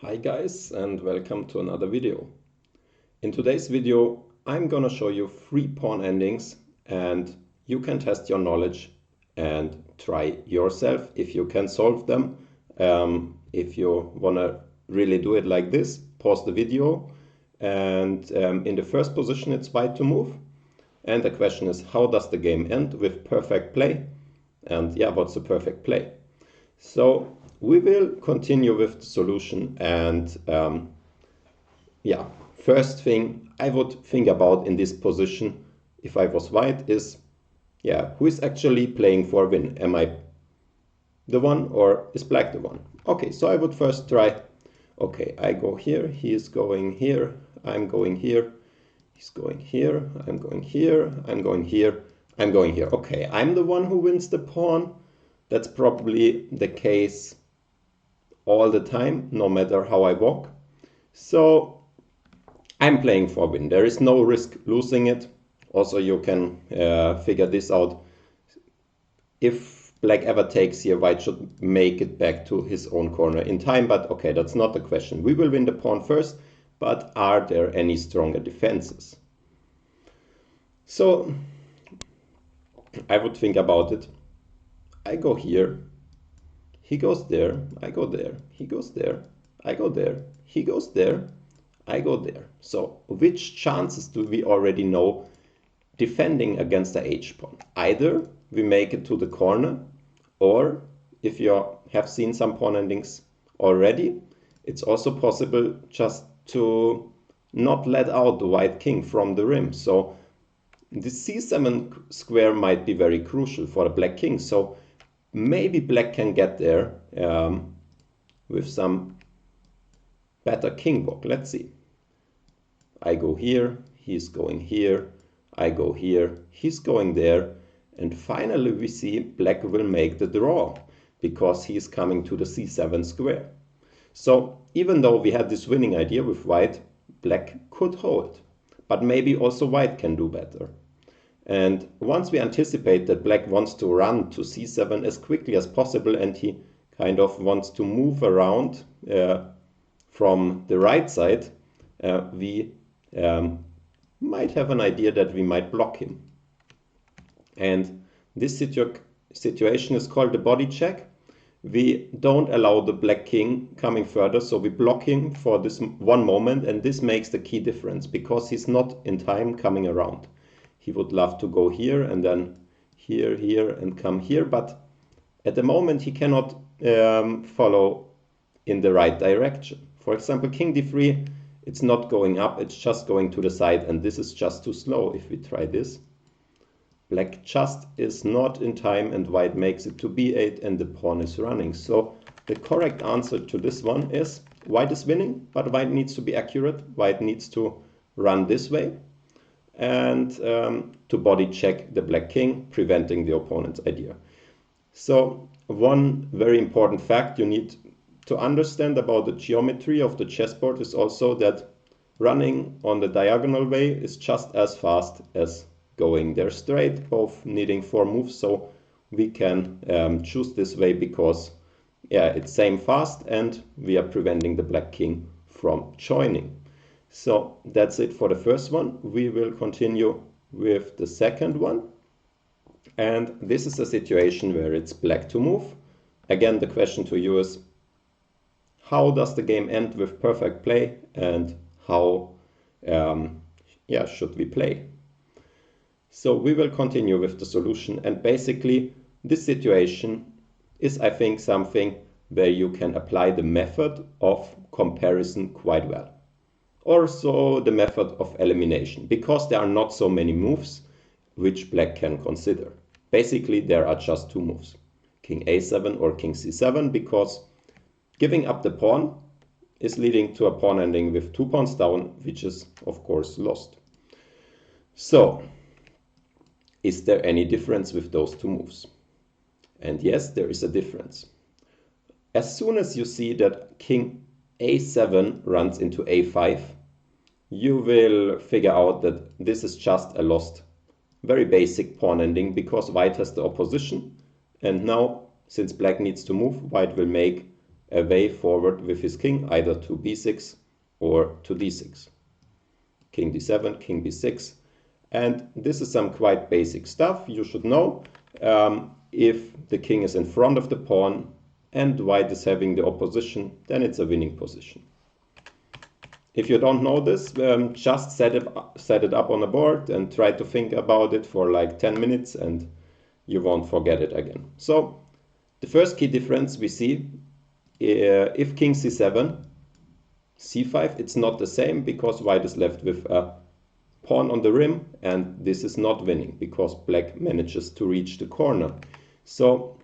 Hi guys, and welcome to another video. In today's video I'm gonna show you 3 pawn endings and you can test your knowledge and try yourself if you can solve them. If you wanna really do it like this, pause the video and in the first position it's white to move. And the question is, how does the game end with perfect play? And yeah, what's the perfect play? So we will continue with the solution and first thing I would think about in this position if I was white is, who is actually playing for win? Am I the one or is black the one? Okay, so I would first try, okay, I go here, he is going here, I'm going here, he's going here, I'm going here, I'm going here, I'm going here. Okay, I'm the one who wins the pawn. That's probably the case all the time, no matter how I walk. So I'm playing for win. There is no risk losing it. Also, you can figure this out. If black ever takes here, white should make it back to his own corner in time. But okay, that's not the question. We will win the pawn first, but are there any stronger defenses? So I would think about it. I go here, he goes there, I go there, he goes there, I go there, he goes there, I go there. So which chances do we already know defending against the H pawn? Either we make it to the corner, or if you have seen some pawn endings already, it's also possible just to not let out the white king from the rim. So the c7 square might be very crucial for the black king. So maybe black can get there with some better king walk. Let's see. I go here, he's going here, I go here, he's going there, and finally we see black will make the draw because he's coming to the c7 square. So even though we had this winning idea with white, black could hold, but maybe also white can do better. And once we anticipate that black wants to run to c7 as quickly as possible and he kind of wants to move around from the right side, we might have an idea that we might block him. And this situation is called the body check. We don't allow the black king coming further, so we block him for this one moment, and this makes the key difference because he's not in time coming around. He would love to go here and then here, here, and come here, but at the moment he cannot follow in the right direction. For example, king d3, it's not going up, it's just going to the side, and this is just too slow. If we try this, black just is not in time and white makes it to b8 and the pawn is running. So the correct answer to this one is white is winning, but white needs to be accurate. White needs to run this way and to body check the black king, preventing the opponent's idea. So one very important fact you need to understand about the geometry of the chessboard is also that running on the diagonal way is just as fast as going there straight, both needing 4 moves. So we can choose this way because it's same fast and we are preventing the black king from joining. So that's it for the first one. We will continue with the second one. And this is a situation where it's black to move. Again, the question to you is, how does the game end with perfect play and how should we play? So we will continue with the solution, and basically this situation is, I think, something where you can apply the method of comparison quite well. Also the method of elimination, because there are not so many moves which black can consider. Basically there are just 2 moves, king a7 or king c7, because giving up the pawn is leading to a pawn ending with 2 pawns down, which is of course lost. So is there any difference with those 2 moves? And yes, there is a difference. As soon as you see that king a7 runs into a5, you will figure out that this is just a lost, very basic pawn ending because white has the opposition. And now, since black needs to move, white will make a way forward with his king, either to b6 or to d6. King d7, king b6. And this is some quite basic stuff you should know. If the king is in front of the pawn and white is having the opposition, then it's a winning position. If you don't know this, just set it up on a board and try to think about it for like 10 minutes and you won't forget it again. So the first key difference we see, if king c7, c5, it's not the same because white is left with a pawn on the rim, and this is not winning because black manages to reach the corner. So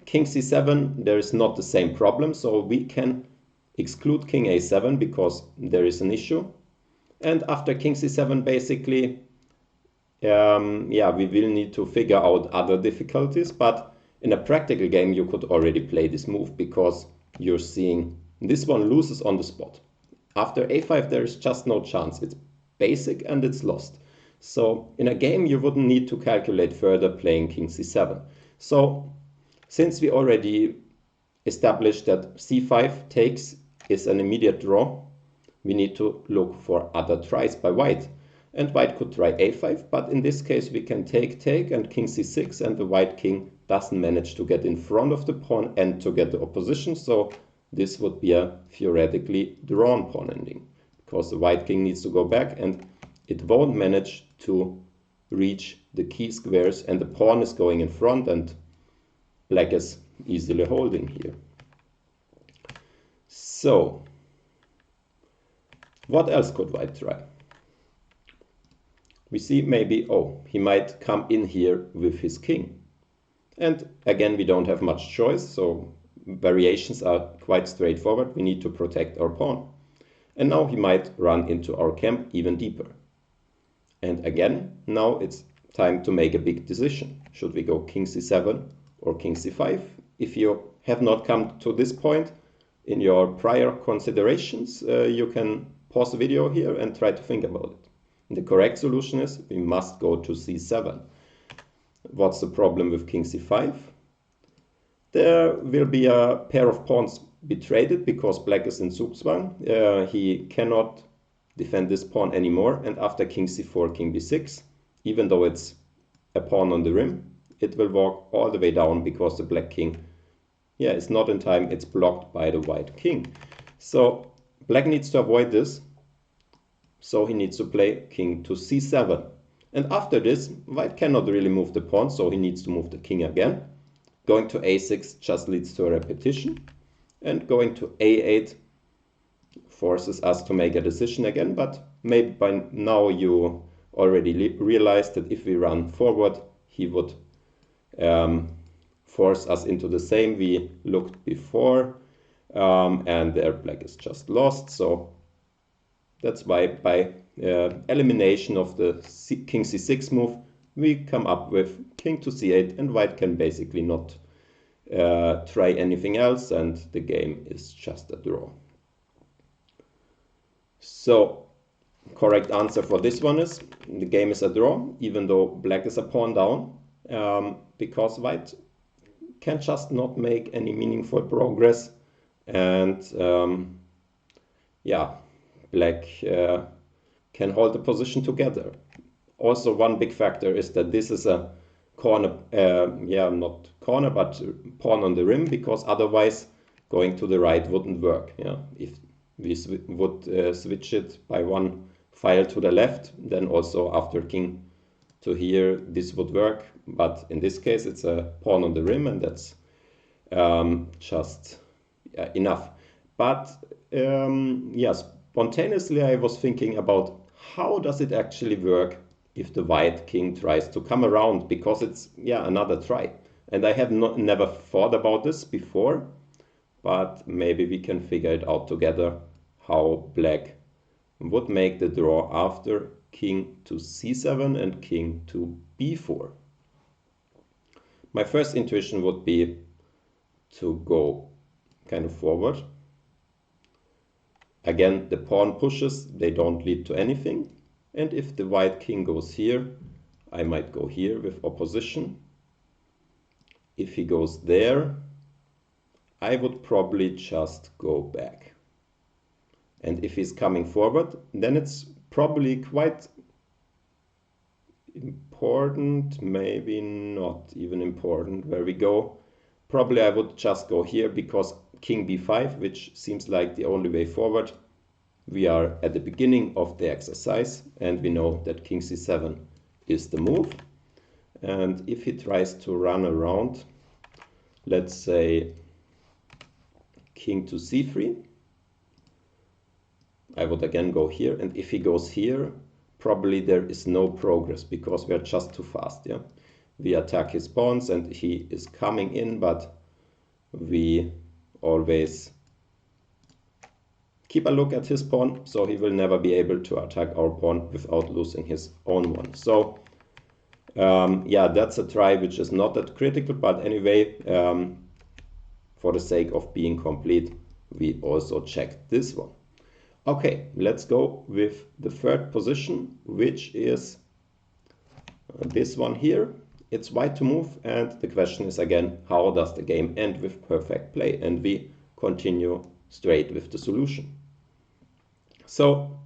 king c7, there is not the same problem, so we can exclude king a7 because there is an issue. And after king c7, basically, we will need to figure out other difficulties, but in a practical game you could already play this move because you're seeing this one loses on the spot. After a5 there is just no chance. It's basic and it's lost. So in a game you wouldn't need to calculate further playing king c7. So since we already established that c5 takes is an immediate draw, we need to look for other tries by white. And white could try a5, but in this case we can take and king c6, and the white king doesn't manage to get in front of the pawn and to get the opposition. So this would be a theoretically drawn pawn ending because the white king needs to go back and it won't manage to reach the key squares, and the pawn is going in front and black is easily holding here. So what else could white try? We see maybe, he might come in here with his king. And again, we don't have much choice, so variations are quite straightforward. We need to protect our pawn. And now he might run into our camp even deeper. And again, now it's time to make a big decision. Should we go king c7 or king c5? If you have not come to this point in your prior considerations, you can pause the video here and try to think about it. And the correct solution is we must go to c7. What's the problem with king c5? There will be a pair of pawns betrayed because black is in Zugzwang. He cannot defend this pawn anymore, and after king c4, king b6, even though it's a pawn on the rim, it will walk all the way down because the black king is not in time. It's blocked by the white king. So black needs to avoid this, so he needs to play king to c7. And after this, white cannot really move the pawn, so he needs to move the king again. Going to a6 just leads to a repetition, and going to a8 forces us to make a decision again, but maybe by now you already realized that if we run forward, he would force us into the same we looked before, and there black is just lost. So that's why by elimination of the king c6 move, we come up with king to c8, and white can basically not try anything else, and the game is just a draw. So correct answer for this one is the game is a draw, even though black is a pawn down, because white can just not make any meaningful progress, and black can hold the position together. Also, one big factor is that this is a corner, not corner, but pawn on the rim, because otherwise going to the right wouldn't work. If we would switch it by one file to the left, then also after king to here, this would work. But in this case, it's a pawn on the rim, and that's just enough. But spontaneously, I was thinking about how does it actually work if the white king tries to come around, because it's another try. And I have never thought about this before, but maybe we can figure it out together how black would make the draw after king to c7 and king to b4. My first intuition would be to go kind of forward. Again, the pawn pushes, they don't lead to anything. And if the white king goes here, I might go here with opposition. If he goes there, I would probably just go back. And if he's coming forward, then it's probably quite important, maybe not even important, where we go. Probably I would just go here because king b5, which seems like the only way forward. We are at the beginning of the exercise and we know that king c7 is the move. And if he tries to run around, let's say king to c3, I would again go here, and if he goes here, probably there is no progress because we are just too fast. Yeah, we attack his pawns and he is coming in, but we always keep a look at his pawn, so he will never be able to attack our pawn without losing his own one. So yeah, that's a try which is not that critical, but anyway, for the sake of being complete, we also check this one. Okay, let's go with the third position, which is this one here. It's white to move, and the question is again, how does the game end with perfect play? And we continue straight with the solution. So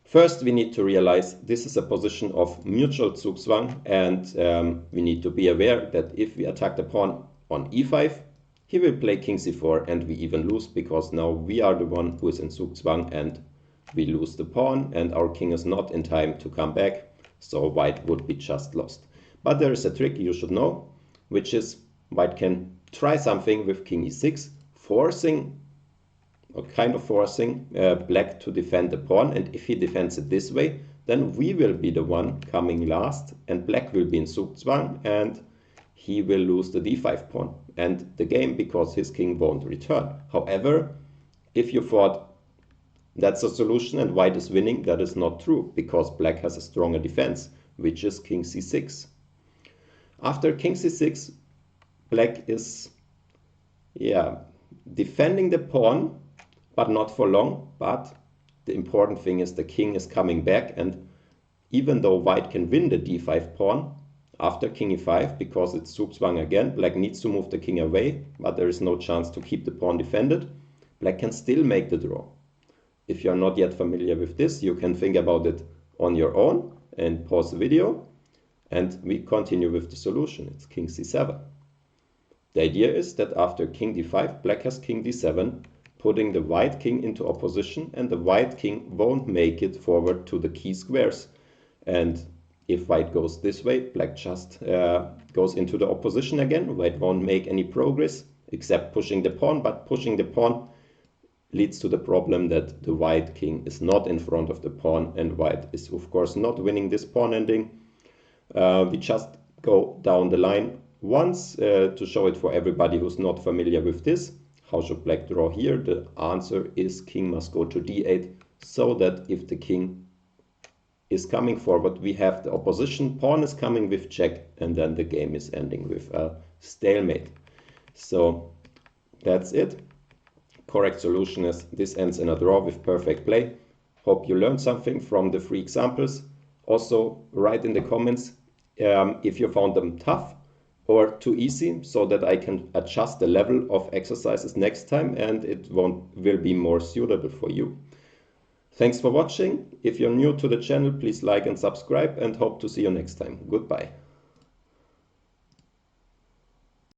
first we need to realize this is a position of mutual Zugzwang, and we need to be aware that if we attack the pawn on e5, he will play king c4 and we even lose because now we are the one who is in Zugzwang and we lose the pawn and our king is not in time to come back, so white would be just lost. But there is a trick you should know, which is white can try something with king e6, forcing black to defend the pawn, and if he defends it this way, then we will be the one coming last and black will be in Zugzwang and he will lose the d5 pawn and the game because his king won't return. However, if you thought that's a solution and white is winning, that is not true because black has a stronger defense, which is king c6. After king c6, black is defending the pawn, but not for long. But the important thing is the king is coming back, and even though white can win the d5 pawn after king e5 because it's Zugzwang again, black needs to move the king away, but there is no chance to keep the pawn defended. Black can still make the draw. If you're not yet familiar with this, you can think about it on your own and pause the video, and we continue with the solution. It's king c7. The idea is that after king d5, black has king d7, putting the white king into opposition, and the white king won't make it forward to the key squares. And if white goes this way, black just goes into the opposition again. White won't make any progress except pushing the pawn, but pushing the pawn leads to the problem that the white king is not in front of the pawn, and white is of course not winning this pawn ending. We just go down the line once to show it for everybody who's not familiar with this. How should black draw here? The answer is king must go to d8, so that if the king is coming forward, we have the opposition pawn is coming with check, and then the game is ending with a stalemate. So that's it. Correct solution is this ends in a draw with perfect play. Hope you learned something from the 3 examples. Also write in the comments if you found them tough or too easy, so that I can adjust the level of exercises next time and it will be more suitable for you. Thanks for watching. If you're new to the channel, please like and subscribe, and hope to see you next time. Goodbye.